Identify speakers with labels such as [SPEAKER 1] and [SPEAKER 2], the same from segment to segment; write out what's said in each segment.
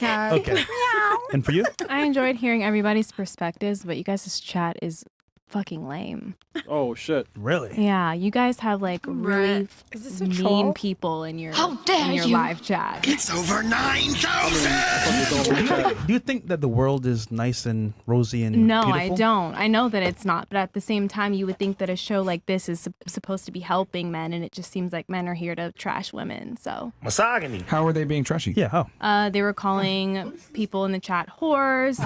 [SPEAKER 1] cat.
[SPEAKER 2] Okay. And for you?
[SPEAKER 3] I enjoyed hearing everybody's perspectives, but you guys' chat is fucking lame.
[SPEAKER 4] Oh shit!
[SPEAKER 2] Really?
[SPEAKER 3] Yeah, you guys have like really
[SPEAKER 1] Is this a
[SPEAKER 3] mean
[SPEAKER 1] troll?
[SPEAKER 3] people in your
[SPEAKER 5] you.
[SPEAKER 3] live chat.
[SPEAKER 6] It's over 9,000!
[SPEAKER 2] Do you think that the world is nice and rosy and
[SPEAKER 3] No,
[SPEAKER 2] beautiful?
[SPEAKER 3] I don't. I know that it's not, but at the same time, you would think that a show like this is supposed to be helping men, and it just seems like men are here to trash women. So
[SPEAKER 6] Misogyny.
[SPEAKER 7] How are they being trashy?
[SPEAKER 2] Yeah, how?
[SPEAKER 3] they were calling people in the chat whores.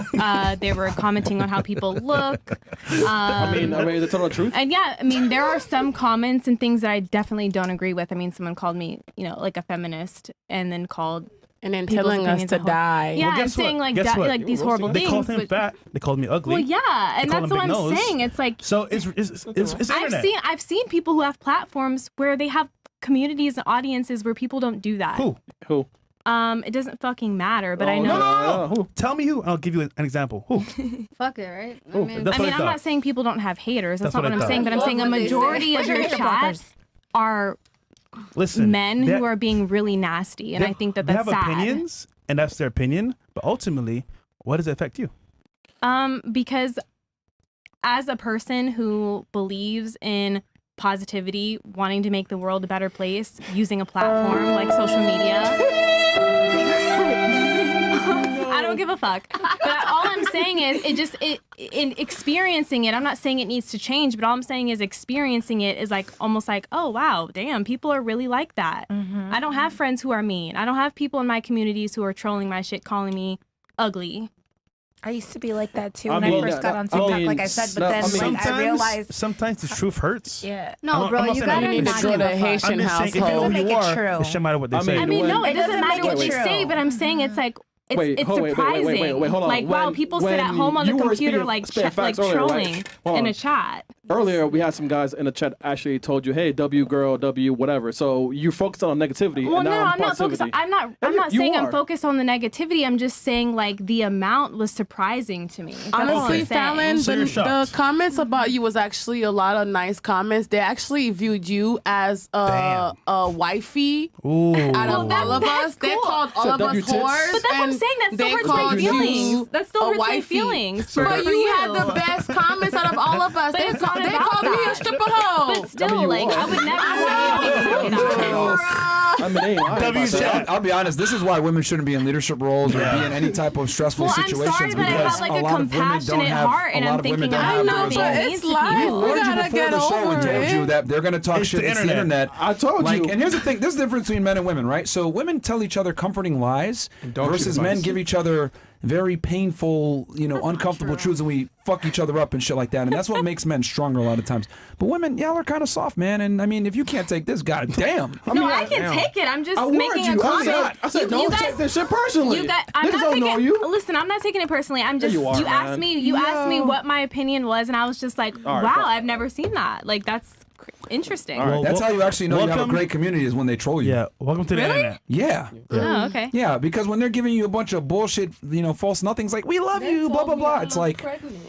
[SPEAKER 3] They were commenting on how people look.
[SPEAKER 4] I mean, to tell the truth.
[SPEAKER 3] And yeah, I mean, there are some comments and things that I definitely don't agree with. I mean, someone called me, like a feminist, and then called.
[SPEAKER 1] And then
[SPEAKER 3] people's
[SPEAKER 1] telling us
[SPEAKER 3] opinions
[SPEAKER 1] to
[SPEAKER 3] a whole-
[SPEAKER 1] die.
[SPEAKER 3] Yeah,
[SPEAKER 2] Well,
[SPEAKER 3] and
[SPEAKER 2] guess what?
[SPEAKER 3] saying like
[SPEAKER 2] Guess what?
[SPEAKER 3] like these horrible
[SPEAKER 2] They
[SPEAKER 3] things.
[SPEAKER 2] called him
[SPEAKER 3] but-
[SPEAKER 2] fat. They called me ugly.
[SPEAKER 3] Well, yeah, and
[SPEAKER 2] They called
[SPEAKER 3] that's
[SPEAKER 2] him
[SPEAKER 3] what
[SPEAKER 2] big
[SPEAKER 3] I'm
[SPEAKER 2] nose.
[SPEAKER 3] saying. It's like
[SPEAKER 2] So it's internet.
[SPEAKER 3] I've seen people who have platforms where they have communities and audiences where people don't do that.
[SPEAKER 2] Who?
[SPEAKER 3] It doesn't fucking matter, but I know.
[SPEAKER 2] No. Who? Tell me who. I'll give you an example. Who?
[SPEAKER 5] Fuck it, right?
[SPEAKER 2] Who? That's what I
[SPEAKER 3] I'm
[SPEAKER 2] thought.
[SPEAKER 3] not saying people don't have haters. That's
[SPEAKER 2] That's
[SPEAKER 3] not
[SPEAKER 2] what
[SPEAKER 3] what
[SPEAKER 2] I
[SPEAKER 3] I'm saying.
[SPEAKER 2] thought.
[SPEAKER 3] But I'm saying a majority of your chats are
[SPEAKER 2] Listen,
[SPEAKER 3] men who are being really nasty, and I think that that's
[SPEAKER 2] they have
[SPEAKER 3] sad.
[SPEAKER 2] opinions, and that's their opinion. But ultimately, what does it affect you?
[SPEAKER 3] Because as a person who believes in positivity, wanting to make the world a better place, using a platform like social media. I don't give a fuck. But all I'm saying is in experiencing it, I'm not saying it needs to change, but all I'm saying is experiencing it is like almost like, oh wow, damn, people are really like that. I don't have friends who are mean. I don't have people in my communities who are trolling my shit, calling me ugly.
[SPEAKER 8] I used to be like that too
[SPEAKER 4] I
[SPEAKER 8] when
[SPEAKER 4] mean,
[SPEAKER 8] I first got on TikTok, like I said, but then I realized.
[SPEAKER 2] Sometimes the truth hurts.
[SPEAKER 8] Yeah.
[SPEAKER 5] No, bro, you gotta
[SPEAKER 1] need to go to a Haitian household.
[SPEAKER 8] Make it true.
[SPEAKER 2] It shouldn't matter what they
[SPEAKER 4] I
[SPEAKER 2] say.
[SPEAKER 3] I mean, no, it doesn't
[SPEAKER 8] doesn't
[SPEAKER 3] matter
[SPEAKER 8] make
[SPEAKER 3] what
[SPEAKER 8] it
[SPEAKER 3] they
[SPEAKER 8] true.
[SPEAKER 3] say, but I'm saying it's like it's
[SPEAKER 4] Wait,
[SPEAKER 3] surprising.
[SPEAKER 4] wait, hold on.
[SPEAKER 3] Like while people sit at home on the
[SPEAKER 4] you were
[SPEAKER 3] computer
[SPEAKER 4] speaking-
[SPEAKER 3] like
[SPEAKER 4] spitting facts earlier,
[SPEAKER 3] trolling
[SPEAKER 4] right? Hold
[SPEAKER 3] in
[SPEAKER 4] on.
[SPEAKER 3] a chat.
[SPEAKER 4] Earlier, we had some guys in the chat actually told you, "Hey, W girl, W whatever." So you focused on negativity.
[SPEAKER 3] Well,
[SPEAKER 4] and
[SPEAKER 3] no,
[SPEAKER 4] now
[SPEAKER 3] I'm not focused. I'm not
[SPEAKER 4] you
[SPEAKER 3] saying
[SPEAKER 4] are.
[SPEAKER 3] I'm focused on the negativity. I'm just saying like the amount was surprising to me. That's all I'm
[SPEAKER 1] Honestly,
[SPEAKER 3] saying.
[SPEAKER 1] Fallon,
[SPEAKER 2] So you're
[SPEAKER 1] the
[SPEAKER 2] shocked.
[SPEAKER 1] comments about you was actually a lot of nice comments. They actually viewed you as a wifey
[SPEAKER 2] Ooh.
[SPEAKER 1] out of all of
[SPEAKER 3] that's
[SPEAKER 1] us. They
[SPEAKER 3] cool.
[SPEAKER 1] called all
[SPEAKER 4] So
[SPEAKER 1] of us
[SPEAKER 4] W tits?
[SPEAKER 1] whores.
[SPEAKER 3] But that's what I'm
[SPEAKER 1] and
[SPEAKER 3] saying. That still
[SPEAKER 1] they
[SPEAKER 3] hurts my
[SPEAKER 1] called you
[SPEAKER 3] feelings. That still
[SPEAKER 1] a
[SPEAKER 3] hurts my
[SPEAKER 1] wifey.
[SPEAKER 3] feelings.
[SPEAKER 1] But
[SPEAKER 3] for
[SPEAKER 1] you had
[SPEAKER 3] you.
[SPEAKER 1] the best comments out of all of us.
[SPEAKER 3] But
[SPEAKER 1] They
[SPEAKER 3] it's not
[SPEAKER 1] called
[SPEAKER 3] about
[SPEAKER 1] me a
[SPEAKER 3] that.
[SPEAKER 1] stripper hoe.
[SPEAKER 3] But still,
[SPEAKER 4] you
[SPEAKER 3] like
[SPEAKER 4] are.
[SPEAKER 3] I would never be
[SPEAKER 4] I mean, they ain't lying about that.
[SPEAKER 7] I'll be honest. This is why women shouldn't be in leadership roles or be in any type of stressful
[SPEAKER 3] Well, I'm
[SPEAKER 7] situations
[SPEAKER 3] sorry that I
[SPEAKER 7] because
[SPEAKER 3] have like
[SPEAKER 7] a
[SPEAKER 3] a
[SPEAKER 7] lot of women don't
[SPEAKER 3] compassionate
[SPEAKER 7] have.
[SPEAKER 3] heart, and
[SPEAKER 7] a lot
[SPEAKER 3] I'm
[SPEAKER 7] of women
[SPEAKER 3] thinking
[SPEAKER 7] don't
[SPEAKER 3] about
[SPEAKER 7] have
[SPEAKER 1] know,
[SPEAKER 7] those.
[SPEAKER 1] but
[SPEAKER 3] being
[SPEAKER 1] it's
[SPEAKER 3] mean to
[SPEAKER 1] life.
[SPEAKER 3] people.
[SPEAKER 1] We
[SPEAKER 7] I
[SPEAKER 1] gotta
[SPEAKER 7] told you
[SPEAKER 1] get
[SPEAKER 7] before the show and
[SPEAKER 1] over
[SPEAKER 7] told
[SPEAKER 1] it.
[SPEAKER 7] you that they're gonna talk
[SPEAKER 2] It's
[SPEAKER 7] shit.
[SPEAKER 2] the
[SPEAKER 7] It's the
[SPEAKER 2] internet.
[SPEAKER 7] internet.
[SPEAKER 4] I told you.
[SPEAKER 7] And here's the thing. This is the difference between men and women, right? So women tell each other comforting lies
[SPEAKER 4] dog
[SPEAKER 7] versus
[SPEAKER 4] shit
[SPEAKER 7] men
[SPEAKER 4] advice.
[SPEAKER 7] give each other very painful, uncomfortable truths, and we fuck each other up and shit like that. And that's what makes men stronger a lot of times. But women, y'all are kind of soft, man. And I mean, if you can't take this, goddamn.
[SPEAKER 3] No, I can take it. I'm just
[SPEAKER 4] I warned
[SPEAKER 3] making a
[SPEAKER 4] you.
[SPEAKER 3] comment.
[SPEAKER 4] I said, don't take this shit personally.
[SPEAKER 3] You got, I'm
[SPEAKER 4] Niggas
[SPEAKER 3] not
[SPEAKER 4] don't
[SPEAKER 3] taking,
[SPEAKER 4] know you.
[SPEAKER 3] Listen, I'm not taking it personally. I'm just
[SPEAKER 4] you are,
[SPEAKER 3] asked
[SPEAKER 4] man.
[SPEAKER 3] me what my opinion was, and I was just like,
[SPEAKER 4] All right,
[SPEAKER 3] wow,
[SPEAKER 4] fuck.
[SPEAKER 3] I've never seen that. Like that's interesting.
[SPEAKER 4] All right.
[SPEAKER 7] That's how you actually know you have a
[SPEAKER 2] welcome-
[SPEAKER 7] great community is when they troll you.
[SPEAKER 2] Yeah, welcome to the internet.
[SPEAKER 7] Yeah.
[SPEAKER 3] Oh, okay.
[SPEAKER 7] Yeah, because when they're giving you a bunch of bullshit, false nothings like "we love you," blah blah blah. It's like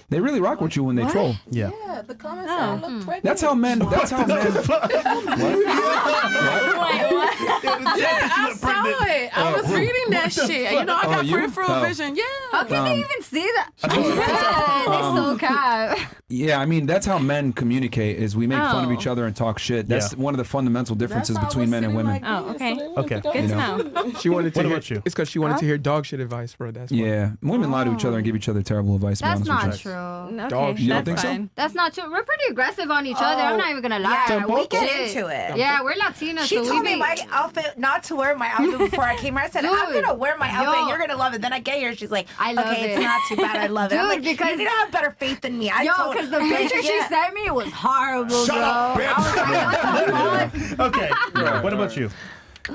[SPEAKER 7] they really rock with you when they troll.
[SPEAKER 2] Yeah.
[SPEAKER 1] Yeah, the comments said I look pregnant.
[SPEAKER 7] That's how men. That's how men.
[SPEAKER 3] Wait, what?
[SPEAKER 1] I saw it. I was reading that shit. I got
[SPEAKER 7] you?
[SPEAKER 1] peripheral
[SPEAKER 7] Oh.
[SPEAKER 1] vision. Yeah.
[SPEAKER 5] How can they even see that? Yeah, they so cat.
[SPEAKER 7] Yeah, I mean that's how men communicate. Is we make fun of
[SPEAKER 3] Oh.
[SPEAKER 7] each other and talk shit. That's
[SPEAKER 2] Yeah.
[SPEAKER 7] one of the fundamental differences between men and women.
[SPEAKER 3] Oh, okay.
[SPEAKER 2] Okay.
[SPEAKER 3] Good to know.
[SPEAKER 9] She wanted to
[SPEAKER 2] What
[SPEAKER 9] hear,
[SPEAKER 2] about you?
[SPEAKER 9] It's because she wanted to hear dog shit advice, bro. That's why.
[SPEAKER 7] Yeah, women lie to each other and give each other terrible advice. to be
[SPEAKER 5] That's
[SPEAKER 7] honest
[SPEAKER 5] not
[SPEAKER 7] with you.
[SPEAKER 5] true.
[SPEAKER 3] Okay,
[SPEAKER 9] Dog,
[SPEAKER 7] you don't
[SPEAKER 3] that's
[SPEAKER 7] think so?
[SPEAKER 3] fine.
[SPEAKER 5] That's not true. We're pretty aggressive on each other. I'm not even gonna lie.
[SPEAKER 8] Yeah, we get
[SPEAKER 5] Shit.
[SPEAKER 8] into it.
[SPEAKER 5] Yeah, we're Latinas.
[SPEAKER 8] She
[SPEAKER 5] so
[SPEAKER 8] told
[SPEAKER 5] we
[SPEAKER 8] me
[SPEAKER 5] be-
[SPEAKER 8] my outfit, not to wear my outfit before I came here. I said, I'm
[SPEAKER 5] Dude,
[SPEAKER 8] going to wear my outfit
[SPEAKER 5] yo.
[SPEAKER 8] and you're going to love it. Then I get here. She's like,
[SPEAKER 5] I love
[SPEAKER 8] okay,
[SPEAKER 5] it.
[SPEAKER 8] it's not too bad. I love it. I'm
[SPEAKER 5] Dude,
[SPEAKER 8] like,
[SPEAKER 5] because-
[SPEAKER 8] you need to have better faith than me.
[SPEAKER 5] Yo, because the picture she
[SPEAKER 8] Yeah.
[SPEAKER 5] sent me was horrible,
[SPEAKER 6] Shut
[SPEAKER 5] bro.
[SPEAKER 6] up, bitch.
[SPEAKER 5] I was like, what the fuck?
[SPEAKER 2] Okay. What about you?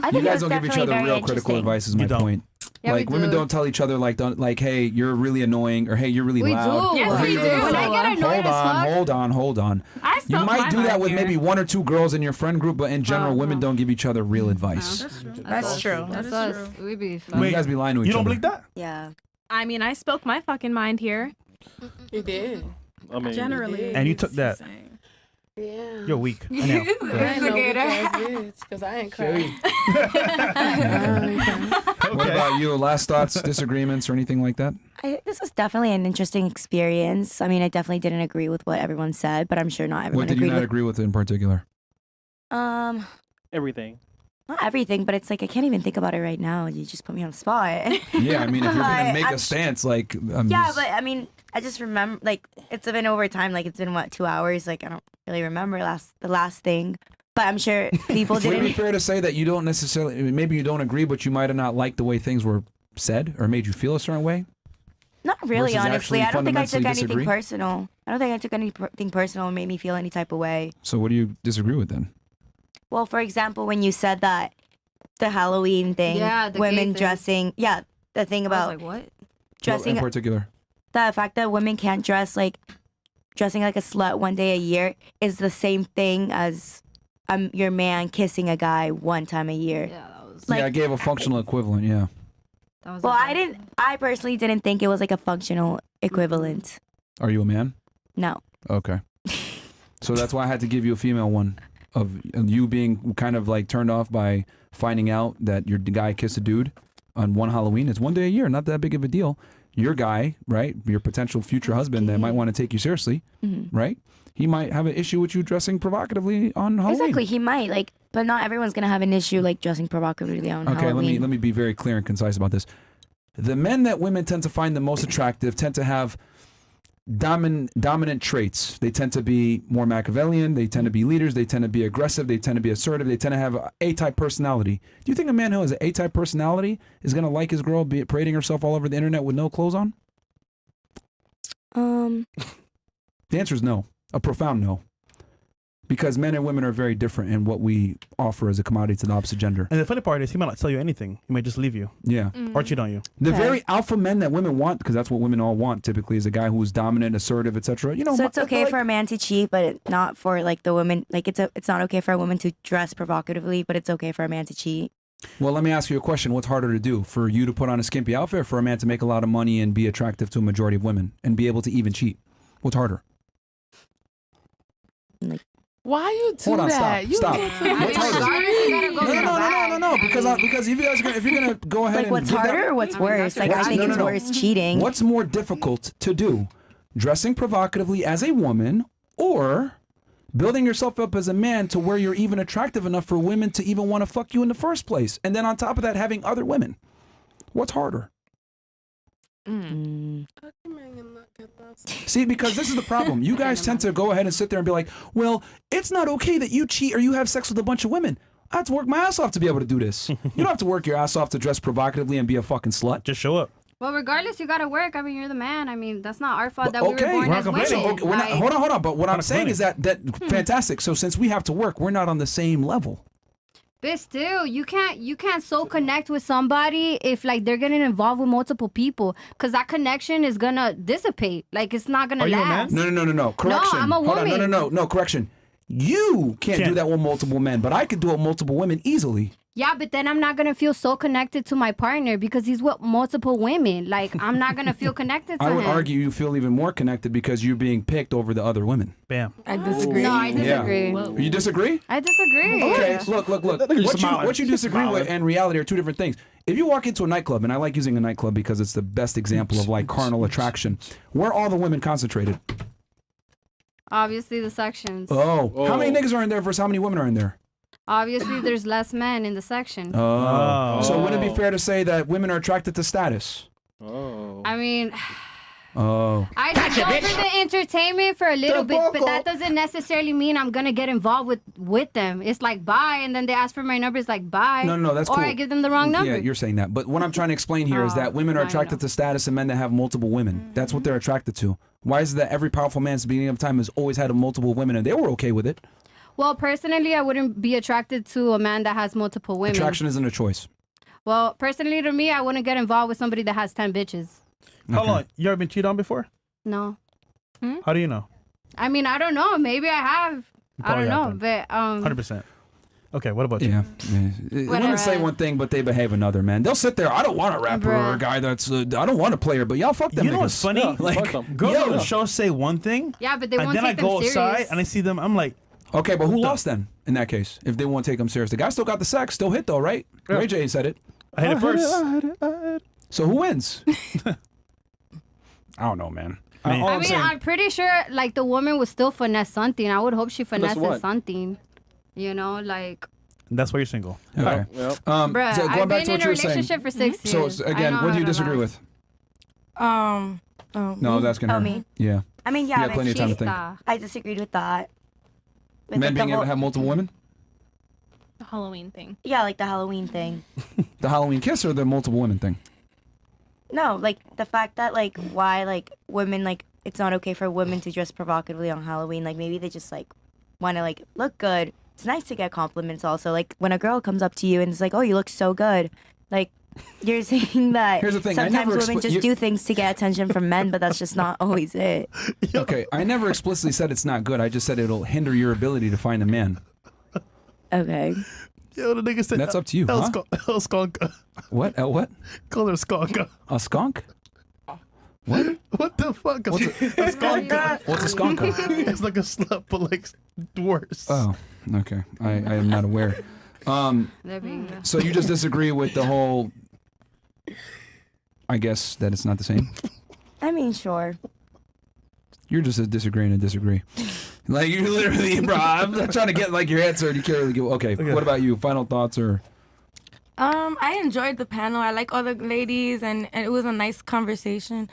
[SPEAKER 8] I
[SPEAKER 7] You guys don't give each other real critical advice. Is my
[SPEAKER 2] You don't.
[SPEAKER 7] point.
[SPEAKER 5] Yeah,
[SPEAKER 7] like
[SPEAKER 5] we
[SPEAKER 7] women
[SPEAKER 5] do.
[SPEAKER 7] don't tell each other like hey, you're really annoying, or hey, you're really
[SPEAKER 5] We
[SPEAKER 7] loud.
[SPEAKER 5] do.
[SPEAKER 3] Yes,
[SPEAKER 7] or,
[SPEAKER 3] we
[SPEAKER 7] "Hey,
[SPEAKER 3] do.
[SPEAKER 7] you're-
[SPEAKER 5] When I get annoyed as fuck.
[SPEAKER 7] Hold on.
[SPEAKER 3] I
[SPEAKER 7] You
[SPEAKER 3] spoke
[SPEAKER 7] might
[SPEAKER 3] my
[SPEAKER 7] do that
[SPEAKER 3] mind
[SPEAKER 7] with
[SPEAKER 3] here.
[SPEAKER 7] maybe one or two girls in your friend group, but in general, women don't give each other real advice.
[SPEAKER 8] That's true.
[SPEAKER 5] That's us. We be fun.
[SPEAKER 7] You guys be lying to each
[SPEAKER 2] You don't
[SPEAKER 7] other.
[SPEAKER 2] believe that?
[SPEAKER 10] Yeah.
[SPEAKER 3] I mean, I spoke my fucking mind here.
[SPEAKER 1] You did.
[SPEAKER 4] I mean,
[SPEAKER 1] Generally.
[SPEAKER 2] And you took that.
[SPEAKER 1] Yeah.
[SPEAKER 2] You're weak. I know.
[SPEAKER 1] I ain't no weak-ass bitch, because I ain't crying.
[SPEAKER 7] What about you? Last thoughts, disagreements, or anything like that?
[SPEAKER 5] This was definitely an interesting experience. I mean, I definitely didn't agree with what everyone said, but I'm sure not everyone
[SPEAKER 7] What did you
[SPEAKER 5] agreed
[SPEAKER 7] not agree with in particular?
[SPEAKER 5] with.
[SPEAKER 4] Everything.
[SPEAKER 5] Not everything, but it's like I can't even think about it right now. You just put me on the spot.
[SPEAKER 7] Yeah, I mean, if you're gonna make
[SPEAKER 5] I'm
[SPEAKER 7] a stance, like,
[SPEAKER 5] Yeah, but I mean, I just remember, like, it's been over time. Like, it's been, what, 2 hours? Like, I don't really remember the last thing. But I'm sure people
[SPEAKER 7] would it be
[SPEAKER 5] didn't.
[SPEAKER 7] fair to say that you don't necessarily, maybe you don't agree, but you might have not liked the way things were said or made you feel a certain way?
[SPEAKER 5] Not really,
[SPEAKER 7] versus
[SPEAKER 5] honestly.
[SPEAKER 7] actually
[SPEAKER 5] I don't think I took
[SPEAKER 7] fundamentally
[SPEAKER 5] anything
[SPEAKER 7] disagree?
[SPEAKER 5] personal. I don't think I took anything personal and made me feel any type of way.
[SPEAKER 7] So what do you disagree with then?
[SPEAKER 5] Well, for example, when you said that the Halloween thing,
[SPEAKER 6] Yeah, the gay
[SPEAKER 5] women
[SPEAKER 6] thing.
[SPEAKER 5] dressing, the thing
[SPEAKER 6] I was
[SPEAKER 5] about
[SPEAKER 6] like, what?
[SPEAKER 5] dressing,
[SPEAKER 7] in particular?
[SPEAKER 5] the fact that women can't dressing like a slut one day a year is the same thing as your man kissing a guy one time a year.
[SPEAKER 6] Yeah, that was.
[SPEAKER 5] Like,
[SPEAKER 7] yeah, I gave a functional equivalent, yeah.
[SPEAKER 6] That was
[SPEAKER 5] Well,
[SPEAKER 6] a bad-
[SPEAKER 5] I personally didn't think it was like a functional equivalent.
[SPEAKER 7] Are you a man?
[SPEAKER 5] No.
[SPEAKER 7] Okay. So that's why I had to give you a female one of you being kind of like turned off by finding out that your guy kissed a dude on one Halloween. It's one day a year, not that big of a deal. Your guy, right, your potential future husband that might want to take you seriously, right? He might have an issue with you dressing provocatively on Halloween.
[SPEAKER 5] Exactly, he might, but not everyone's gonna have an issue like dressing provocatively on
[SPEAKER 7] Okay,
[SPEAKER 5] Halloween.
[SPEAKER 7] let me be very clear and concise about this. The men that women tend to find the most attractive tend to have dominant traits. They tend to be more Machiavellian. They tend to be leaders. They tend to be aggressive. They tend to be assertive. They tend to have an A-type personality. Do you think a man who has an A-type personality is going to like his girl parading herself all over the internet with no clothes on? The answer is no. A profound no. Because men and women are very different in what we offer as a commodity to the opposite gender.
[SPEAKER 2] And the funny part is he might not tell you anything. He might just leave you.
[SPEAKER 7] Yeah.
[SPEAKER 2] Or cheat on you.
[SPEAKER 7] The very alpha men that women want, because that's what women all want typically, is a guy who's dominant, assertive, etc. You know,
[SPEAKER 5] So it's okay for a man to cheat, but not for like the woman. Like it's not okay for a woman to dress provocatively, but it's okay for a man to cheat.
[SPEAKER 7] Well, let me ask you a question. What's harder to do? For you to put on a skimpy outfit, or for a man to make a lot of money and be attractive to a majority of women and be able to even cheat? What's harder?
[SPEAKER 1] Why you do
[SPEAKER 7] Hold on,
[SPEAKER 1] that?
[SPEAKER 7] stop. What's harder? No. Because if you're gonna go ahead
[SPEAKER 5] Like
[SPEAKER 7] and
[SPEAKER 5] what's
[SPEAKER 7] give that-
[SPEAKER 5] harder or what's worse? Like I think it's worse cheating.
[SPEAKER 7] What's more difficult to do? Dressing provocatively as a woman or building yourself up as a man to where you're even attractive enough for women to even want to fuck you in the first place? And then on top of that, having other women. What's harder? See, because this is the problem. You guys tend to go ahead and sit there and be like, well, it's not okay that you cheat or you have sex with a bunch of women. I have to work my ass off to be able to do this. You don't have to work your ass off to dress provocatively and be a fucking slut.
[SPEAKER 2] Just show up.
[SPEAKER 6] Well, regardless, you gotta work. I mean, you're the man. I mean, that's not our fault that we were
[SPEAKER 7] Okay,
[SPEAKER 6] born as women.
[SPEAKER 7] okay, we're not, hold on. But what I'm saying is that fantastic. So since we have to work, we're not on the same level.
[SPEAKER 6] But still, you can't so connect with somebody if like they're getting involved with multiple people, because that connection is gonna dissipate. Like it's not gonna
[SPEAKER 2] Are you a
[SPEAKER 6] last.
[SPEAKER 2] man?
[SPEAKER 7] No. Correction.
[SPEAKER 6] I'm a
[SPEAKER 7] Hold on.
[SPEAKER 6] woman.
[SPEAKER 7] No. Correction. You can't do that with multiple men, but I could do it with multiple women easily.
[SPEAKER 6] Yeah, but then I'm not gonna feel so connected to my partner because he's with multiple women. Like I'm not gonna feel connected to
[SPEAKER 7] I
[SPEAKER 6] him.
[SPEAKER 7] would argue you feel even more connected because you're being picked over the other women.
[SPEAKER 2] Bam.
[SPEAKER 1] I disagree.
[SPEAKER 6] No, I disagree.
[SPEAKER 7] You disagree?
[SPEAKER 6] I disagree.
[SPEAKER 7] Okay, look. What you disagree with
[SPEAKER 2] Smiling.
[SPEAKER 7] and reality are two different things. If you walk into a nightclub, and I like using a nightclub because it's the best example of like carnal attraction, where are all the women concentrated?
[SPEAKER 6] Obviously, the sections.
[SPEAKER 7] Oh. How many niggas are in there versus how many women are in there?
[SPEAKER 6] Obviously, there's less men in the section.
[SPEAKER 7] Oh. So wouldn't it be fair to say that women are attracted to status?
[SPEAKER 6] I mean,
[SPEAKER 7] Oh.
[SPEAKER 6] I go for the entertainment for a little bit, but that doesn't necessarily mean I'm gonna get involved with them. It's like bye, and then they ask for my number. It's like bye.
[SPEAKER 7] No, that's
[SPEAKER 6] or
[SPEAKER 7] cool.
[SPEAKER 6] I give them the wrong number.
[SPEAKER 7] Yeah, you're saying that. But what I'm trying to explain here is that women are
[SPEAKER 6] I
[SPEAKER 7] attracted
[SPEAKER 6] know.
[SPEAKER 7] to status and men that have multiple women. That's what they're attracted to. Why is it that every powerful man at the beginning of time has always had a multiple women and they were okay with it?
[SPEAKER 6] Well, personally, I wouldn't be attracted to a man that has multiple women.
[SPEAKER 7] Attraction isn't a choice.
[SPEAKER 6] Well, personally, to me, I wouldn't get involved with somebody that has 10 bitches.
[SPEAKER 2] Hold on. You ever been cheated on before?
[SPEAKER 6] No.
[SPEAKER 2] How do you know?
[SPEAKER 6] I mean, I don't know. Maybe I have. I don't know. But
[SPEAKER 2] 100%. Okay, what about you?
[SPEAKER 7] Yeah. Women say one thing, but they behave another, man. They'll sit there. I don't want a rapper or a guy that's. I don't want a player, but y'all fuck them.
[SPEAKER 2] You know what's funny?
[SPEAKER 7] Like,
[SPEAKER 2] Girls on the show say one thing,
[SPEAKER 6] yeah, but they
[SPEAKER 2] and
[SPEAKER 6] won't
[SPEAKER 2] then I
[SPEAKER 6] take them
[SPEAKER 2] go
[SPEAKER 6] serious.
[SPEAKER 2] outside and I see them. I'm like,
[SPEAKER 7] Okay, but who lost then in that case? If they won't take him serious, the guy still got the sex, still hit though, right?
[SPEAKER 4] Yeah.
[SPEAKER 7] Ray J said it.
[SPEAKER 2] I hit it first.
[SPEAKER 7] So who wins? I don't know, man.
[SPEAKER 2] Me.
[SPEAKER 7] All
[SPEAKER 6] I
[SPEAKER 7] I'm
[SPEAKER 6] mean,
[SPEAKER 7] saying-
[SPEAKER 6] I'm pretty sure like the woman would still finesse something. I would hope she
[SPEAKER 4] Finesse
[SPEAKER 6] finesses
[SPEAKER 4] what?
[SPEAKER 6] something. You know, like,
[SPEAKER 2] That's why you're single.
[SPEAKER 7] Okay.
[SPEAKER 4] Yep.
[SPEAKER 6] bruh,
[SPEAKER 7] So going
[SPEAKER 6] I've
[SPEAKER 7] back
[SPEAKER 6] been
[SPEAKER 7] to
[SPEAKER 6] in
[SPEAKER 7] what
[SPEAKER 6] a
[SPEAKER 7] you were saying.
[SPEAKER 6] relationship for 6
[SPEAKER 7] So
[SPEAKER 6] years. I
[SPEAKER 7] again,
[SPEAKER 6] know
[SPEAKER 7] what do
[SPEAKER 6] how
[SPEAKER 7] you
[SPEAKER 6] to
[SPEAKER 7] disagree
[SPEAKER 6] last.
[SPEAKER 7] with? No, I was asking her.
[SPEAKER 5] Oh, me?
[SPEAKER 7] Yeah.
[SPEAKER 5] I mean,
[SPEAKER 7] You
[SPEAKER 5] yeah,
[SPEAKER 7] had
[SPEAKER 5] but
[SPEAKER 7] plenty of time to think.
[SPEAKER 5] I disagreed with that. With,
[SPEAKER 7] Men
[SPEAKER 5] like, the
[SPEAKER 7] being able
[SPEAKER 5] whole-
[SPEAKER 7] to have multiple women?
[SPEAKER 3] The Halloween thing.
[SPEAKER 5] Yeah, like the Halloween thing.
[SPEAKER 7] The Halloween kiss or the multiple women thing?
[SPEAKER 5] No, like the fact that like why like women like it's not okay for women to dress provocatively on Halloween. Like maybe they just like want to like look good. It's nice to get compliments also. Like when a girl comes up to you and is like, "Oh, you look so good." Like you're saying that
[SPEAKER 7] Here's the thing, I
[SPEAKER 5] sometimes
[SPEAKER 7] never
[SPEAKER 5] women just do things to get attention from men, but that's just not always it.
[SPEAKER 7] Okay, I never explicitly said it's not good. I just said it'll hinder your ability to find a man.
[SPEAKER 5] Okay.
[SPEAKER 2] Yo, the nigga said
[SPEAKER 7] That's up to you,
[SPEAKER 2] El
[SPEAKER 7] huh?
[SPEAKER 2] Skonka.
[SPEAKER 7] What? What?
[SPEAKER 2] Call her Skonka.
[SPEAKER 7] A skunk? What?
[SPEAKER 2] What the fuck?
[SPEAKER 7] What's
[SPEAKER 2] a Skonka?
[SPEAKER 7] What's a skunk?
[SPEAKER 2] It's like a slut, but like worse.
[SPEAKER 7] Oh, okay. I am not aware. So you just disagree with the whole, I guess, that it's not the same?
[SPEAKER 5] I mean, sure.
[SPEAKER 7] You're just disagreeing to disagree. Like, you literally, bro, I'm not trying to get, like, your answer and you can't really give, okay, what about you? Final thoughts or?
[SPEAKER 10] I enjoyed the panel. I like all the ladies, and it was a nice conversation.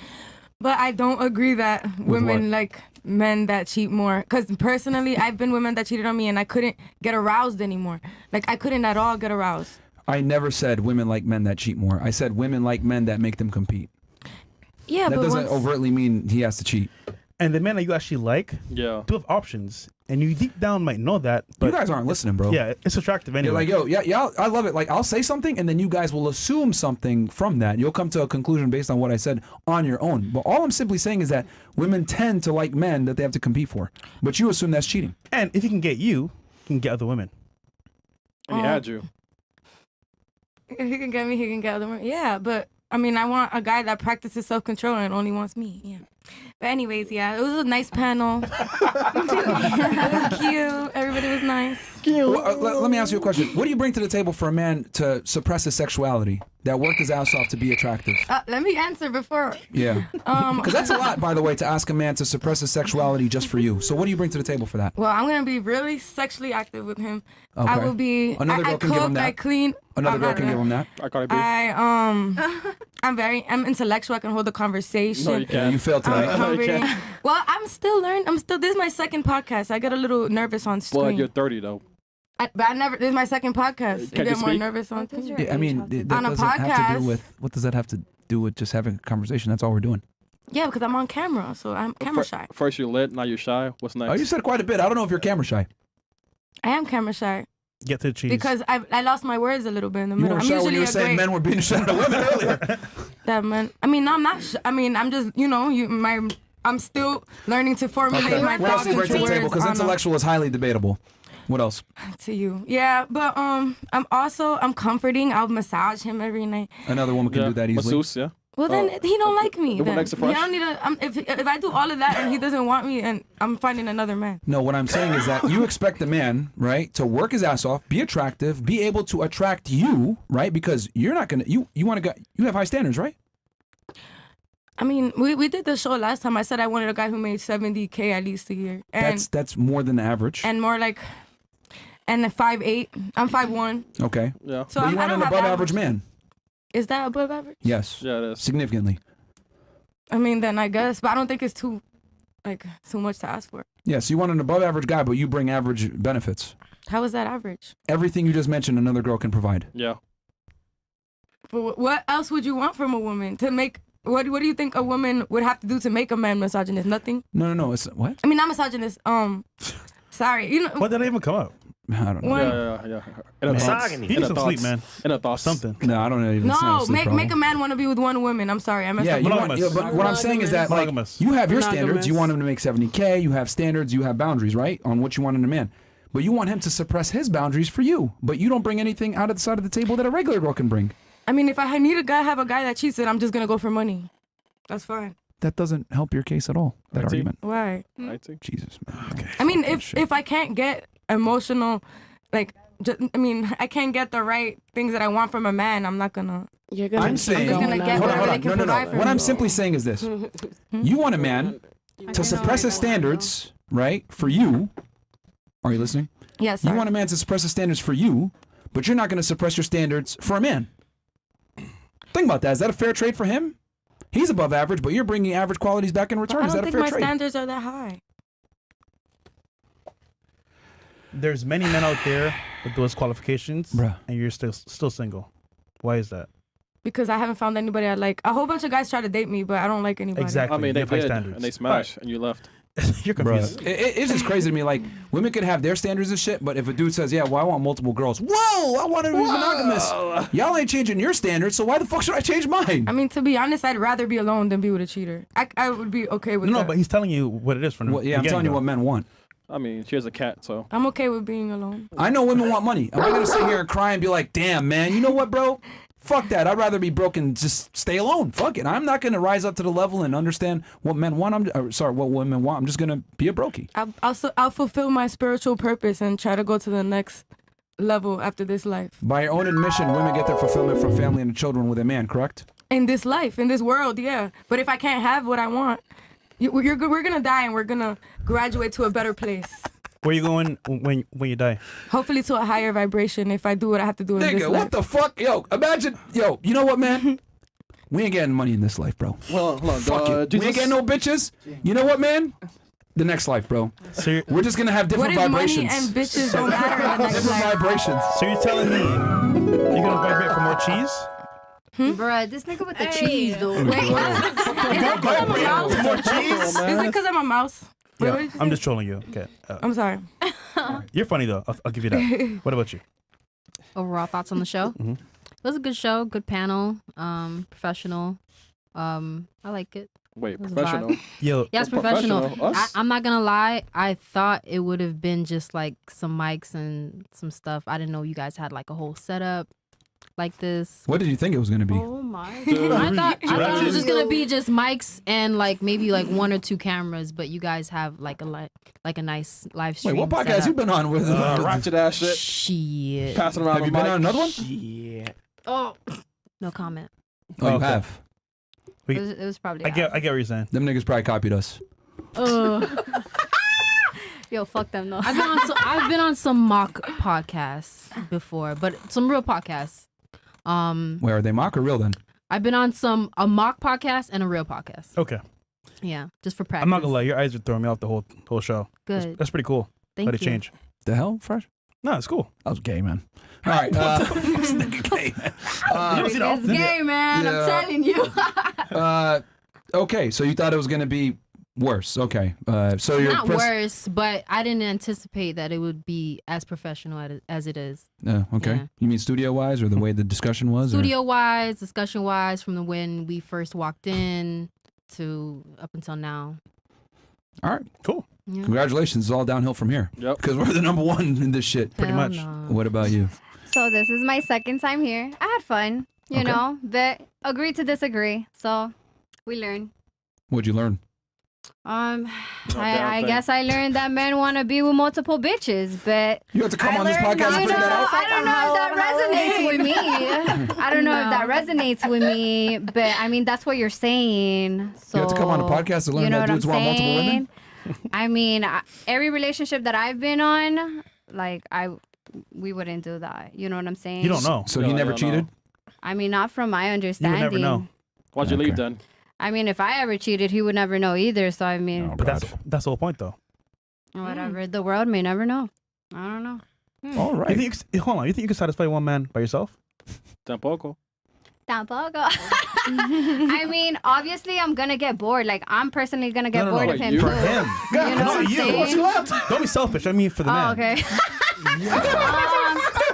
[SPEAKER 10] But I don't agree that women like men that cheat more. Because personally, I've been women that cheated on me, and I couldn't get aroused anymore. Like, I couldn't at all get aroused.
[SPEAKER 7] I never said women like men that cheat more. I said women like men that make them compete.
[SPEAKER 10] Yeah,
[SPEAKER 7] That
[SPEAKER 10] but
[SPEAKER 7] doesn't overtly mean he has to cheat.
[SPEAKER 2] And the men that you actually like do have options. And you deep down might know that. But
[SPEAKER 7] You guys aren't listening, bro.
[SPEAKER 2] Yeah, it's attractive anyway.
[SPEAKER 7] You're like, yo, yeah, I love it. Like, I'll say something, and then you guys will assume something from that. You'll come to a conclusion based on what I said on your own. But all I'm simply saying is that women tend to like men that they have to compete for. But you assume that's cheating.
[SPEAKER 2] And if he can get you, he can get other women.
[SPEAKER 4] And he had you.
[SPEAKER 10] If he can get me, he can get other women. Yeah, but I mean, I want a guy that practices self-control and only wants me. Yeah. But anyways, yeah, it was a nice panel. It was cute. Everybody was nice.
[SPEAKER 7] Well, let me ask you a question. What do you bring to the table for a man to suppress his sexuality, that worked his ass off to be attractive?
[SPEAKER 10] Let me answer before.
[SPEAKER 7] Yeah. Because that's a lot, by the way, to ask a man to suppress his sexuality just for you. So what do you bring to the table for that?
[SPEAKER 10] Well, I'm gonna be really sexually active with him.
[SPEAKER 7] Okay.
[SPEAKER 10] I will be.
[SPEAKER 7] Another girl
[SPEAKER 10] I
[SPEAKER 7] can give him
[SPEAKER 10] cook.
[SPEAKER 7] that.
[SPEAKER 10] I clean.
[SPEAKER 7] Another girl can give him that.
[SPEAKER 10] I'm intellectual. I can hold a conversation.
[SPEAKER 4] No, you can't.
[SPEAKER 7] Yeah, you failed
[SPEAKER 10] I'm
[SPEAKER 7] tonight.
[SPEAKER 10] comforting. Well, I'm still learning. This is my second podcast. I get a little nervous on screen.
[SPEAKER 4] Well, you're 30 though.
[SPEAKER 10] This is my second podcast.
[SPEAKER 4] Can
[SPEAKER 10] You
[SPEAKER 4] you
[SPEAKER 10] get more
[SPEAKER 4] speak?
[SPEAKER 10] nervous on screen.
[SPEAKER 7] Yeah, I mean, that
[SPEAKER 10] On a
[SPEAKER 7] doesn't have to
[SPEAKER 10] podcast.
[SPEAKER 7] do with, what does that have to do with just having a conversation? That's all we're doing.
[SPEAKER 10] Yeah, because I'm on camera, so I'm camera shy.
[SPEAKER 4] First you're lit, now you're shy. What's next?
[SPEAKER 7] Oh, you said quite a bit. I don't know if you're camera shy.
[SPEAKER 10] I am camera shy
[SPEAKER 2] Get to the cheese.
[SPEAKER 10] because I lost my words a little bit in the
[SPEAKER 7] You
[SPEAKER 10] middle.
[SPEAKER 7] weren't
[SPEAKER 10] I'm
[SPEAKER 7] shy when
[SPEAKER 10] usually
[SPEAKER 7] you were
[SPEAKER 10] a
[SPEAKER 7] saying
[SPEAKER 10] great
[SPEAKER 7] men were being shy to women earlier.
[SPEAKER 10] that man. I mean, no, I'm not. I mean, I'm just I'm still learning to formulate
[SPEAKER 7] Okay.
[SPEAKER 10] my
[SPEAKER 7] What else
[SPEAKER 10] thoughts
[SPEAKER 7] do you bring to
[SPEAKER 10] into
[SPEAKER 7] the table?
[SPEAKER 10] words
[SPEAKER 7] Because
[SPEAKER 10] on a-
[SPEAKER 7] intellectual is highly debatable. What else?
[SPEAKER 10] to you. Yeah, but I'm comforting. I'll massage him every night.
[SPEAKER 7] Another woman can do that easily.
[SPEAKER 4] Masseuse, yeah.
[SPEAKER 10] Well, then he don't like me.
[SPEAKER 4] the one
[SPEAKER 10] Then.
[SPEAKER 4] next to
[SPEAKER 10] He
[SPEAKER 4] Fresh?
[SPEAKER 10] don't need a. If I do all of that and he doesn't want me, and I'm finding another man.
[SPEAKER 7] No, what I'm saying is that you expect a man, right, to work his ass off, be attractive, be able to attract you, right? Because you're not gonna, you want to go, you have high standards, right?
[SPEAKER 10] I mean, we did the show last time. I said I wanted a guy who made $70K at least a year, and
[SPEAKER 7] That's more than the average.
[SPEAKER 10] and more like, and 5'8". I'm 5'1".
[SPEAKER 7] Okay.
[SPEAKER 4] Yeah.
[SPEAKER 10] So
[SPEAKER 7] But you
[SPEAKER 10] I
[SPEAKER 7] want
[SPEAKER 10] don't
[SPEAKER 7] an
[SPEAKER 10] have
[SPEAKER 7] above
[SPEAKER 10] that
[SPEAKER 7] average
[SPEAKER 10] much.
[SPEAKER 7] man.
[SPEAKER 10] Is that above average?
[SPEAKER 7] Yes.
[SPEAKER 4] Yeah, it is.
[SPEAKER 7] Significantly.
[SPEAKER 10] I mean, then I guess, but I don't think it's too much to ask for.
[SPEAKER 7] Yes, you want an above average guy, but you bring average benefits.
[SPEAKER 10] How is that average?
[SPEAKER 7] Everything you just mentioned, another girl can provide.
[SPEAKER 4] Yeah.
[SPEAKER 10] But what else would you want from a woman to make? What do you think a woman would have to do to make a man misogynist? Nothing.
[SPEAKER 7] No. It's what?
[SPEAKER 10] I mean, not misogynist. Sorry. You know.
[SPEAKER 2] What did that even come up?
[SPEAKER 7] I don't know.
[SPEAKER 10] When,
[SPEAKER 4] Yeah. In a thoughts.
[SPEAKER 2] You need some sleep, man.
[SPEAKER 4] In a thoughts.
[SPEAKER 2] Something.
[SPEAKER 7] No, I don't know. Even
[SPEAKER 10] No,
[SPEAKER 7] sleep problem.
[SPEAKER 10] make a man want to be with one woman. I'm sorry, I messed
[SPEAKER 7] Yeah,
[SPEAKER 10] up.
[SPEAKER 7] you want,
[SPEAKER 2] Monogamous.
[SPEAKER 7] yeah, but what I'm saying is that like
[SPEAKER 2] Monogamous.
[SPEAKER 7] you have your
[SPEAKER 1] Monogamous.
[SPEAKER 7] standards. You want him to make 70K. You have standards. You have boundaries, right, on what you want in a man. But you want him to suppress his boundaries for you. But you don't bring anything out of the side of the table that a regular girl can bring.
[SPEAKER 10] I mean, if I need have a guy that cheats, then I'm just gonna go for money. That's fine.
[SPEAKER 7] that doesn't help your case at all. That argument.
[SPEAKER 10] Why?
[SPEAKER 7] Jesus, man.
[SPEAKER 10] Okay. I mean, if I can't get emotional, like, I can't get the right things that I want from a man, I'm not gonna.
[SPEAKER 1] You're gonna.
[SPEAKER 10] I'm just gonna get whatever they can provide for me.
[SPEAKER 7] What I'm simply saying is this: you want a man to suppress his standards, right? For you. Are you listening?
[SPEAKER 10] Yes.
[SPEAKER 7] You want a man to suppress his standards for you, but you're not going to suppress your standards for a man. Think about that. Is that a fair trade for him? He's above average, but you're bringing average qualities back in return.
[SPEAKER 10] I
[SPEAKER 7] Is
[SPEAKER 10] don't
[SPEAKER 7] that a
[SPEAKER 10] think
[SPEAKER 7] fair
[SPEAKER 10] my
[SPEAKER 7] trade?
[SPEAKER 10] standards are that high.
[SPEAKER 2] There's many men out there with those qualifications,
[SPEAKER 7] Bruh.
[SPEAKER 2] and you're still single. Why is that?
[SPEAKER 10] Because I haven't found anybody I like. A whole bunch of guys try to date me, but I don't like anybody.
[SPEAKER 2] Exactly.
[SPEAKER 4] I mean, they
[SPEAKER 2] You have high
[SPEAKER 4] did,
[SPEAKER 2] standards.
[SPEAKER 4] and they smashed, and you left.
[SPEAKER 2] You're
[SPEAKER 7] Bruh.
[SPEAKER 2] confused.
[SPEAKER 7] It's just crazy to me. Like, women could have their standards and shit, but if a dude says, yeah, well, I want multiple girls. Whoa, I want to be monogamous. Y'all ain't changing your standards, so why the fuck should I change mine?
[SPEAKER 10] I mean, to be honest, I'd rather be alone than be with a cheater. I would be okay with
[SPEAKER 2] No,
[SPEAKER 10] that.
[SPEAKER 2] but he's telling you what it is from
[SPEAKER 7] Well, yeah, I'm
[SPEAKER 2] the
[SPEAKER 7] telling you
[SPEAKER 2] get-go.
[SPEAKER 7] what men want.
[SPEAKER 4] I mean, she has a cat, so.
[SPEAKER 10] I'm okay with being alone.
[SPEAKER 7] I know women want money. I'm not going to sit here and cry and be like, damn, man, you know what, bro? Fuck that. I'd rather be broke and just stay alone. Fuck it. I'm not going to rise up to the level and understand what men want. What women want. I'm just going to be a brokey.
[SPEAKER 10] I'll fulfill my spiritual purpose and try to go to the next level after this life.
[SPEAKER 7] By your own admission, women get their fulfillment from family and children with a man, correct?
[SPEAKER 10] In this life, in this world, yeah. But if I can't have what I want, we're going to die and we're going to graduate to a better place.
[SPEAKER 2] Where you going when you die?
[SPEAKER 10] Hopefully to a higher vibration if I do what I have to do in this
[SPEAKER 7] Nigga,
[SPEAKER 10] life.
[SPEAKER 7] what the fuck? Yo, imagine. Yo, you know what, man? We ain't getting money in this life, bro.
[SPEAKER 4] Hold on.
[SPEAKER 7] Fuck it. We ain't getting no bitches. You know what, man? The next life, bro.
[SPEAKER 2] So
[SPEAKER 7] we're just gonna have different
[SPEAKER 10] What if
[SPEAKER 7] vibrations.
[SPEAKER 10] money and bitches don't matter in the next
[SPEAKER 7] Different
[SPEAKER 10] life?
[SPEAKER 7] vibrations.
[SPEAKER 2] So you're telling me you're gonna vibrate for more cheese?
[SPEAKER 6] Bruh, this nigga with the cheese, though.
[SPEAKER 10] Wait, is it because I'm a mouse?
[SPEAKER 2] More cheese?
[SPEAKER 10] Is it because I'm a mouse? Wait, what
[SPEAKER 2] Yeah,
[SPEAKER 10] did you
[SPEAKER 2] I'm
[SPEAKER 10] say?
[SPEAKER 2] just trolling you. Okay.
[SPEAKER 10] I'm sorry.
[SPEAKER 2] You're funny though. I'll give you that. What about you?
[SPEAKER 11] Overall thoughts on the show?
[SPEAKER 2] Mhm.
[SPEAKER 11] It was a good show, good panel, professional. I like it.
[SPEAKER 4] Wait,
[SPEAKER 11] It was a
[SPEAKER 4] professional?
[SPEAKER 11] vibe.
[SPEAKER 2] Yo,
[SPEAKER 11] Yes, professional.
[SPEAKER 4] Us?
[SPEAKER 11] I'm not gonna lie. I thought it would have been just like some mics and some stuff. I didn't know you guys had like a whole setup like this.
[SPEAKER 7] What did you think it was gonna be?
[SPEAKER 11] Oh my! I thought it was just gonna be just mics and like maybe like 1 or 2 cameras, but you guys have like a nice live stream.
[SPEAKER 7] Wait, what podcast you been on with?
[SPEAKER 4] Ratchet ass shit.
[SPEAKER 11] Shit.
[SPEAKER 4] Passing around
[SPEAKER 7] Have you
[SPEAKER 4] the
[SPEAKER 7] been
[SPEAKER 4] mic.
[SPEAKER 7] on another one?
[SPEAKER 2] Yeah.
[SPEAKER 11] Oh, no comment.
[SPEAKER 7] Oh, you
[SPEAKER 2] Okay.
[SPEAKER 7] have.
[SPEAKER 11] It was probably.
[SPEAKER 2] I get what you're saying.
[SPEAKER 7] Them niggas probably copied us.
[SPEAKER 11] Yo, fuck them though. I've been on some mock podcasts before, but some real podcasts.
[SPEAKER 7] Where are they, mock or real then?
[SPEAKER 11] I've been on a mock podcast and a real podcast.
[SPEAKER 2] Okay.
[SPEAKER 11] Yeah, just for practice.
[SPEAKER 2] I'm not gonna lie. Your eyes are throwing me off the whole show.
[SPEAKER 11] Good.
[SPEAKER 2] That's pretty cool.
[SPEAKER 11] Thank
[SPEAKER 2] Let it
[SPEAKER 11] you.
[SPEAKER 2] change.
[SPEAKER 7] The hell, Fresh?
[SPEAKER 2] No, it's cool.
[SPEAKER 7] I was gay, man. All right. Gay, man.
[SPEAKER 6] It's gay, man.
[SPEAKER 7] Yeah.
[SPEAKER 6] I'm telling you.
[SPEAKER 7] Okay, so you thought it was gonna be worse. Okay. So you're
[SPEAKER 11] Not worse, but I didn't anticipate that it would be as professional as it is.
[SPEAKER 7] Okay.
[SPEAKER 11] Yeah.
[SPEAKER 7] You mean studio wise or the way the discussion was? or-
[SPEAKER 11] Studio wise, discussion wise, from when we first walked in to up until now.
[SPEAKER 7] All right.
[SPEAKER 2] Cool.
[SPEAKER 11] Yeah.
[SPEAKER 7] Congratulations. It's all downhill from here.
[SPEAKER 4] Yep.
[SPEAKER 7] Because we're the number one in this shit.
[SPEAKER 2] Pretty
[SPEAKER 11] Hell
[SPEAKER 2] much.
[SPEAKER 11] no.
[SPEAKER 7] What about you?
[SPEAKER 6] So this is my second time here. I had fun, you
[SPEAKER 7] Okay.
[SPEAKER 6] know, but agree to disagree. So we learn.
[SPEAKER 7] What'd you learn?
[SPEAKER 6] I
[SPEAKER 4] thing.
[SPEAKER 6] guess I learned that men want to be with multiple bitches, but
[SPEAKER 7] You have to come on this podcast and
[SPEAKER 6] you
[SPEAKER 7] figure that out.
[SPEAKER 6] I don't know if that resonates with me. I don't know if that resonates with me, but I mean that's what you're saying. So
[SPEAKER 7] You have to come on a podcast to learn
[SPEAKER 6] you know
[SPEAKER 7] that
[SPEAKER 6] what
[SPEAKER 7] dudes
[SPEAKER 6] I'm
[SPEAKER 7] want multiple women?
[SPEAKER 6] saying? I mean, every relationship that I've been on, like we wouldn't do that. You know what I'm saying?
[SPEAKER 2] You don't know.
[SPEAKER 7] So
[SPEAKER 4] No,
[SPEAKER 7] he never
[SPEAKER 4] I don't
[SPEAKER 7] cheated?
[SPEAKER 4] know.
[SPEAKER 6] I mean, not from my
[SPEAKER 2] You would
[SPEAKER 6] understanding.
[SPEAKER 2] never know.
[SPEAKER 4] Why'd you
[SPEAKER 7] Okay.
[SPEAKER 4] leave then?
[SPEAKER 6] I mean, if I ever cheated, he would never know either. So I mean,
[SPEAKER 2] But that's the whole point, though.
[SPEAKER 6] whatever. The world may never know. I don't know.
[SPEAKER 7] All
[SPEAKER 2] You
[SPEAKER 7] right.
[SPEAKER 2] think hold on. You think you can satisfy one man by yourself?
[SPEAKER 4] Tampoco.
[SPEAKER 6] Tampoco. I mean, obviously, I'm gonna get bored. Like, I'm personally gonna get bored of him
[SPEAKER 4] you.
[SPEAKER 6] too.
[SPEAKER 2] For him.
[SPEAKER 6] You know what I'm saying?
[SPEAKER 2] Don't be selfish. I mean, for the
[SPEAKER 6] Oh,
[SPEAKER 2] man.
[SPEAKER 6] okay.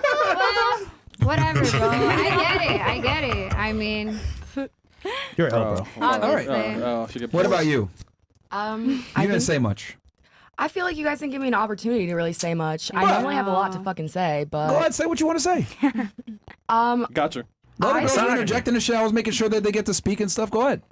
[SPEAKER 6] Well, whatever, bro. I get it. I mean,
[SPEAKER 2] You're a hell, bro.
[SPEAKER 6] obviously.
[SPEAKER 4] She get
[SPEAKER 7] What
[SPEAKER 4] bored.
[SPEAKER 7] about you?
[SPEAKER 8] I
[SPEAKER 7] You didn't
[SPEAKER 8] think-
[SPEAKER 7] say much.
[SPEAKER 8] I feel like you guys didn't give me an opportunity to really say much. I normally have a lot to fucking say,
[SPEAKER 7] Go
[SPEAKER 8] but
[SPEAKER 7] ahead, say what you want to say.
[SPEAKER 4] Gotcha.
[SPEAKER 7] Let
[SPEAKER 8] I
[SPEAKER 7] it go.
[SPEAKER 8] think-
[SPEAKER 7] You're interjecting the shit. I was making sure that they get to speak and stuff. Go ahead.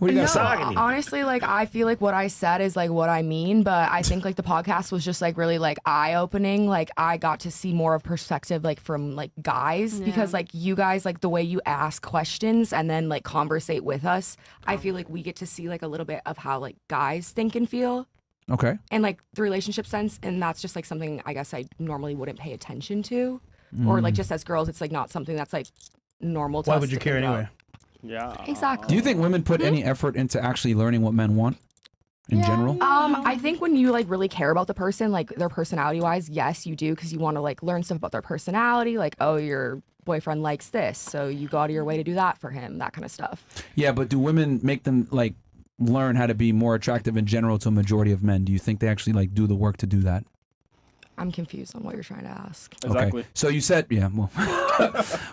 [SPEAKER 7] What do you guys say?
[SPEAKER 8] Honestly, like I feel like what I said is like what I mean, but I think like the podcast was just like really like eye-opening. Like I got to see more of perspective like from like guys because like you guys like the way you ask questions and then like conversate with us. I feel like we get to see like a little bit of how like guys think and feel.
[SPEAKER 7] Okay.
[SPEAKER 8] And like the relationship sense, and that's just like something I guess I normally wouldn't pay attention to, or like just as girls, it's like not something that's like normal to us.
[SPEAKER 2] Why would you care anyway?
[SPEAKER 4] Yeah.
[SPEAKER 8] Exactly.
[SPEAKER 7] Do you think women put any effort into actually learning what men want in general?
[SPEAKER 8] I think when you like really care about the person, like their personality wise, yes, you do, because you want to like learn stuff about their personality. Like, oh, your boyfriend likes this, so you go out of your way to do that for him, that kind of stuff.
[SPEAKER 7] Yeah, but do women make them like learn how to be more attractive in general to a majority of men? Do you think they actually like do the work to do that?
[SPEAKER 8] I'm confused on what you're trying to ask.
[SPEAKER 4] Exactly.
[SPEAKER 7] Okay. So you said,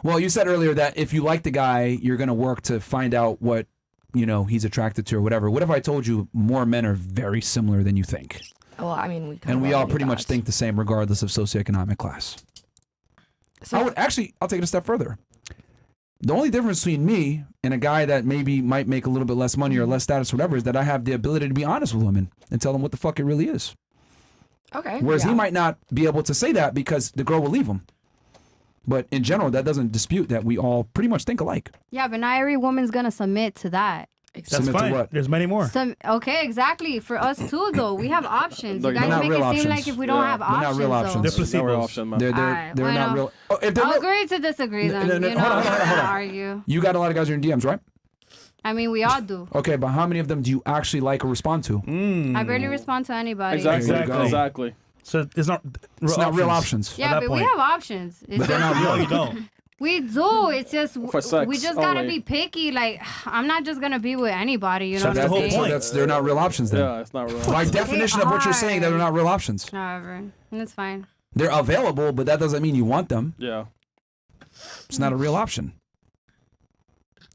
[SPEAKER 7] well, you said earlier that if you like the guy, you're going to work to find out what, he's attracted to or whatever. What if I told you more men are very similar than you think?
[SPEAKER 8] Well, I mean,
[SPEAKER 7] we all pretty much think the same regardless of socioeconomic class.
[SPEAKER 8] So
[SPEAKER 7] I'll take it a step further. The only difference between me and a guy that maybe might make a little bit less money or less status or whatever is that I have the ability to be honest with women and tell them what the fuck it really is.
[SPEAKER 8] Okay.
[SPEAKER 7] Whereas he might not be able to say that because the girl will leave him. But in general, that doesn't dispute that we all pretty much think alike.
[SPEAKER 6] Yeah, but not every woman's gonna submit to that.
[SPEAKER 2] That's
[SPEAKER 7] Submit
[SPEAKER 2] fine.
[SPEAKER 7] to what?
[SPEAKER 2] There's many more.
[SPEAKER 6] Okay, exactly. For us too, though, we have options. You
[SPEAKER 7] They're
[SPEAKER 6] guys
[SPEAKER 7] not
[SPEAKER 6] make
[SPEAKER 7] real
[SPEAKER 6] it
[SPEAKER 7] options.
[SPEAKER 6] seem like if we don't have
[SPEAKER 7] They're
[SPEAKER 6] options,
[SPEAKER 7] not real options.
[SPEAKER 2] They're
[SPEAKER 4] It's not real
[SPEAKER 2] placebos.
[SPEAKER 4] option, man.
[SPEAKER 7] They're
[SPEAKER 6] Alright,
[SPEAKER 7] not
[SPEAKER 6] well,
[SPEAKER 7] real. Oh, if they're
[SPEAKER 6] I'll
[SPEAKER 7] real,
[SPEAKER 6] agree to disagree then.
[SPEAKER 7] no,
[SPEAKER 6] You know,
[SPEAKER 7] hold on.
[SPEAKER 6] I'm not gonna argue.
[SPEAKER 7] You got a lot of guys in your DMs, right?
[SPEAKER 6] I mean, we all do.
[SPEAKER 7] Okay, but how many of them do you actually like or respond to?
[SPEAKER 6] I barely respond to anybody.
[SPEAKER 4] Exactly.
[SPEAKER 2] So it's not
[SPEAKER 7] real options.
[SPEAKER 6] Yeah, but we have options. It's
[SPEAKER 7] But they're
[SPEAKER 6] just-
[SPEAKER 7] not real.
[SPEAKER 2] You don't.
[SPEAKER 6] We do. It's just
[SPEAKER 4] For sex
[SPEAKER 6] we just gotta
[SPEAKER 4] only.
[SPEAKER 6] be picky. Like I'm not just gonna be with anybody. You know what I'm saying?
[SPEAKER 7] So they're not real options then.
[SPEAKER 4] Yeah, it's not real.
[SPEAKER 7] By definition of what you're saying, they're not real options.
[SPEAKER 6] However, that's fine.
[SPEAKER 7] They're available, but that doesn't mean you want them.
[SPEAKER 4] Yeah.
[SPEAKER 7] It's not a real option.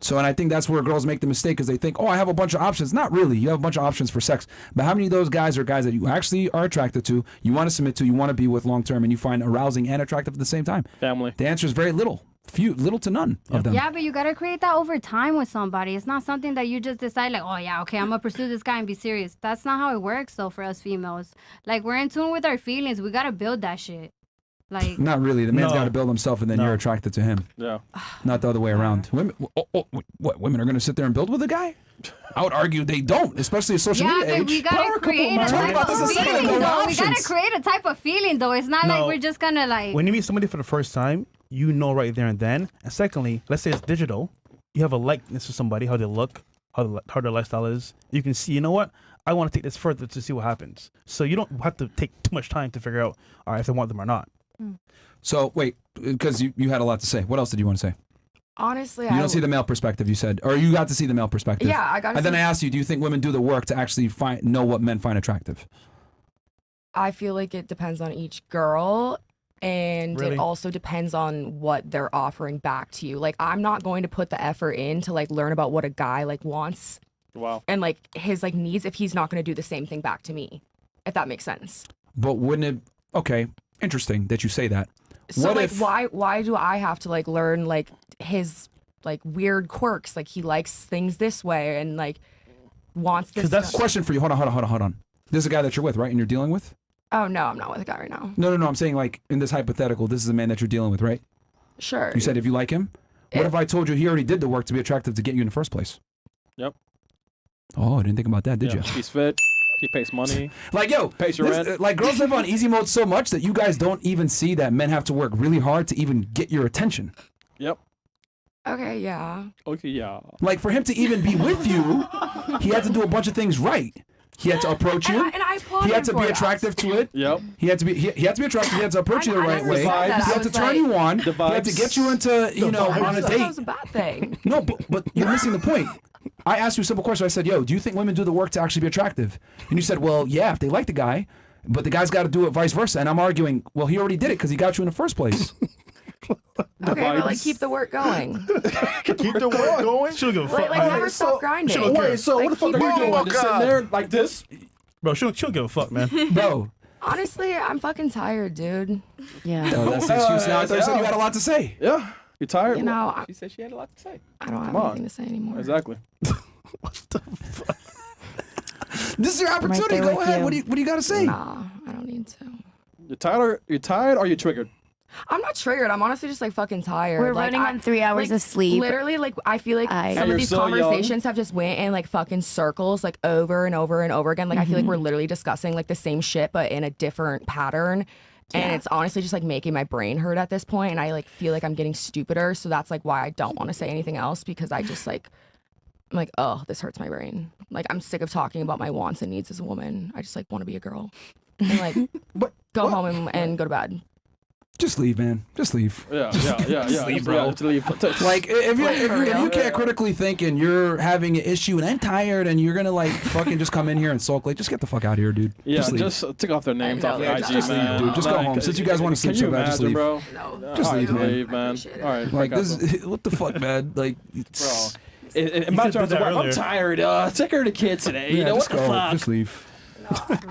[SPEAKER 7] So, and I think that's where girls make the mistake because they think, oh, I have a bunch of options. Not really. You have a bunch of options for sex. But how many of those guys are guys that you actually are attracted to, you want to submit to, you want to be with long term, and you find arousing and attractive at the same time?
[SPEAKER 4] Family.
[SPEAKER 7] The answer is very little. Little to none of them.
[SPEAKER 6] Yeah, but you gotta create that over time with somebody. It's not something that you just decide like, oh yeah, okay, I'm gonna pursue this guy and be serious. That's not how it works though for us females. Like we're in tune with our feelings. We gotta build that shit. Like
[SPEAKER 7] Not really. The man's
[SPEAKER 2] No.
[SPEAKER 7] got to build himself, and then
[SPEAKER 2] No.
[SPEAKER 7] you're attracted to him.
[SPEAKER 4] Yeah.
[SPEAKER 7] Not the other way around. Women, what? Women are going to sit there and build with a guy? I would argue they don't, especially at social
[SPEAKER 6] yeah,
[SPEAKER 7] media
[SPEAKER 6] but
[SPEAKER 7] age.
[SPEAKER 6] we gotta create a type
[SPEAKER 7] about this
[SPEAKER 6] of
[SPEAKER 7] a second
[SPEAKER 6] feeling
[SPEAKER 7] ago.
[SPEAKER 6] though. We
[SPEAKER 7] Options.
[SPEAKER 6] gotta create a type of feeling though. It's not
[SPEAKER 2] No.
[SPEAKER 6] like we're just gonna like.
[SPEAKER 2] When you meet somebody for the first time, you know right there and then. And secondly, let's say it's digital. You have a likeness to somebody, how they look, how their lifestyle is. You can see, you know what? I want to take this further to see what happens. So you don't have to take too much time to figure out, all right, if I want them or not.
[SPEAKER 7] So wait, because you had a lot to say. What else did you want to say?
[SPEAKER 8] Honestly,
[SPEAKER 7] You don't see the male perspective, you said, or you got to see the male perspective.
[SPEAKER 8] Yeah, I got to
[SPEAKER 7] And then
[SPEAKER 8] see-
[SPEAKER 7] I asked you, do you think women do the work to actually know what men find attractive?
[SPEAKER 8] I feel like it depends on each girl. And
[SPEAKER 2] Really?
[SPEAKER 8] it also depends on what they're offering back to you. Like, I'm not going to put the effort in to like learn about what a guy like wants
[SPEAKER 4] Wow.
[SPEAKER 8] and like his like needs if he's not going to do the same thing back to me, if that makes sense.
[SPEAKER 7] But wouldn't it? Okay, interesting that you say that.
[SPEAKER 8] So
[SPEAKER 7] What
[SPEAKER 8] like,
[SPEAKER 7] if?
[SPEAKER 8] why do I have to like learn like his like weird quirks? Like he likes things this way and like wants this.
[SPEAKER 7] Question for you. Hold on. This is a guy that you're with, right? And you're dealing with?
[SPEAKER 8] Oh no, I'm not with a guy right now.
[SPEAKER 7] No. I'm saying like in this hypothetical, this is a man that you're dealing with, right?
[SPEAKER 8] Sure.
[SPEAKER 7] You said if you like him. What if I told you he already did the work to be attractive to get you in the first place?
[SPEAKER 4] Yep.
[SPEAKER 7] Oh, I didn't think about that, did you?
[SPEAKER 4] He's fit. He pays money.
[SPEAKER 7] Like, yo,
[SPEAKER 4] pays your rent.
[SPEAKER 7] like girls live on easy mode so much that you guys don't even see that men have to work really hard to even get your attention.
[SPEAKER 4] Yep.
[SPEAKER 8] Okay, yeah.
[SPEAKER 4] Okay, yeah.
[SPEAKER 7] Like for him to even be with you, he had to do a bunch of things right. He had to approach you.
[SPEAKER 8] And I applaud
[SPEAKER 7] He had
[SPEAKER 8] him
[SPEAKER 7] to
[SPEAKER 8] for
[SPEAKER 7] be
[SPEAKER 8] that.
[SPEAKER 7] attractive to it.
[SPEAKER 4] Yep.
[SPEAKER 7] He had to be attractive. He had to approach you the right
[SPEAKER 8] never
[SPEAKER 7] way. He
[SPEAKER 8] said that. I
[SPEAKER 7] had to
[SPEAKER 8] was
[SPEAKER 7] turn
[SPEAKER 8] like-
[SPEAKER 7] you on.
[SPEAKER 4] The
[SPEAKER 7] He had to
[SPEAKER 4] vibes.
[SPEAKER 7] get you into, on a
[SPEAKER 8] That
[SPEAKER 7] date.
[SPEAKER 8] was a bad thing.
[SPEAKER 7] No, but you're missing the point. I asked you a simple question. I said, yo, do you think women do the work to actually be attractive? And you said, well, yeah, if they like the guy, but the guy's got to do it vice versa. And I'm arguing, well, he already did it because he got you in the first place.
[SPEAKER 8] Okay, but like keep the work going.
[SPEAKER 12] Keep the work going.
[SPEAKER 2] She'll give a fuck.
[SPEAKER 8] Like never stop grinding.
[SPEAKER 12] Wait, so
[SPEAKER 8] Like,
[SPEAKER 12] what the fuck
[SPEAKER 8] keep
[SPEAKER 12] are you
[SPEAKER 8] going.
[SPEAKER 12] doing? Just sitting there like this?
[SPEAKER 2] Bro, she'll give a fuck, man.
[SPEAKER 7] Bro.
[SPEAKER 8] Honestly, I'm fucking tired, dude. Yeah.
[SPEAKER 7] Oh, that's the excuse now. I thought you said you had a lot to say.
[SPEAKER 4] Yeah. You tired?
[SPEAKER 8] You know,
[SPEAKER 4] She said she had a lot to say.
[SPEAKER 8] I don't have
[SPEAKER 4] Come on.
[SPEAKER 8] anything to say anymore.
[SPEAKER 4] Exactly.
[SPEAKER 7] This is your opportunity.
[SPEAKER 5] there
[SPEAKER 7] Go
[SPEAKER 5] with
[SPEAKER 7] ahead.
[SPEAKER 5] you.
[SPEAKER 7] What do you got to say?
[SPEAKER 8] Nah, I don't need to.
[SPEAKER 4] You're tired or are you triggered?
[SPEAKER 8] I'm not triggered. I'm honestly just like fucking tired.
[SPEAKER 5] We're
[SPEAKER 8] like,
[SPEAKER 5] running on 3 hours
[SPEAKER 8] like,
[SPEAKER 5] of sleep.
[SPEAKER 8] Literally, like I feel like
[SPEAKER 5] And
[SPEAKER 8] some
[SPEAKER 4] you're
[SPEAKER 8] of these
[SPEAKER 4] so young.
[SPEAKER 8] conversations have just went in like fucking circles, like over and over and over again. Like I feel like we're literally discussing like the same shit, but in a different pattern. And it's honestly just like making my brain hurt at this point, and I like feel like I'm getting stupider. So that's like why I don't want to say anything else, because I just like I'm like, oh, this hurts my brain. Like I'm sick of talking about my wants and needs as a woman. I just like want to be a girl and like go home and go to bed.
[SPEAKER 7] Just leave, man. Just leave.
[SPEAKER 4] Yeah. Leave, bro. Just leave.
[SPEAKER 7] Like if you can't critically think and you're having an issue and I'm tired and you're gonna like fucking just come in here and sulk, like just get the fuck out of here, dude.
[SPEAKER 4] Yeah,
[SPEAKER 7] just, leave.
[SPEAKER 4] just take off their names off the IG,
[SPEAKER 7] Just leave,
[SPEAKER 4] man.
[SPEAKER 7] dude. Just go home. Since you guys want to sleep
[SPEAKER 4] can you
[SPEAKER 7] so bad, just
[SPEAKER 4] imagine,
[SPEAKER 7] leave.
[SPEAKER 4] bro?
[SPEAKER 8] No.
[SPEAKER 7] Just leave, man.
[SPEAKER 4] Leave, man. All right,
[SPEAKER 7] Like this, what the fuck, man? Like,
[SPEAKER 4] bro. My turn to wife. I'm tired. Take her to kids today.
[SPEAKER 7] yeah,
[SPEAKER 4] You know
[SPEAKER 7] just
[SPEAKER 4] what the
[SPEAKER 7] go.
[SPEAKER 4] fuck?
[SPEAKER 7] Just leave.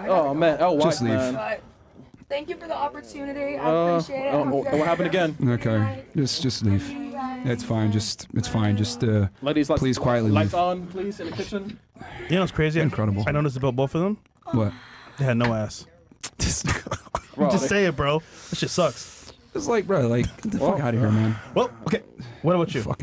[SPEAKER 4] Oh man. Oh,
[SPEAKER 7] Just
[SPEAKER 4] wife,
[SPEAKER 7] leave.
[SPEAKER 4] man.
[SPEAKER 8] But thank you for the opportunity. I appreciate it.
[SPEAKER 4] What happened again?
[SPEAKER 7] Okay, just leave. It's fine. It's fine. Just
[SPEAKER 4] Ladies,
[SPEAKER 7] please quietly
[SPEAKER 4] lights
[SPEAKER 7] leave.
[SPEAKER 4] on, please, in the kitchen.
[SPEAKER 2] You know what's crazy?
[SPEAKER 7] Incredible.
[SPEAKER 2] I noticed about both of them.
[SPEAKER 7] What?
[SPEAKER 2] They had no ass.
[SPEAKER 4] Bro,
[SPEAKER 2] Just say it, bro. This shit sucks.
[SPEAKER 7] It's like, bro, like get the fuck out of here, man.
[SPEAKER 2] Well, okay. What about you?
[SPEAKER 7] Fucking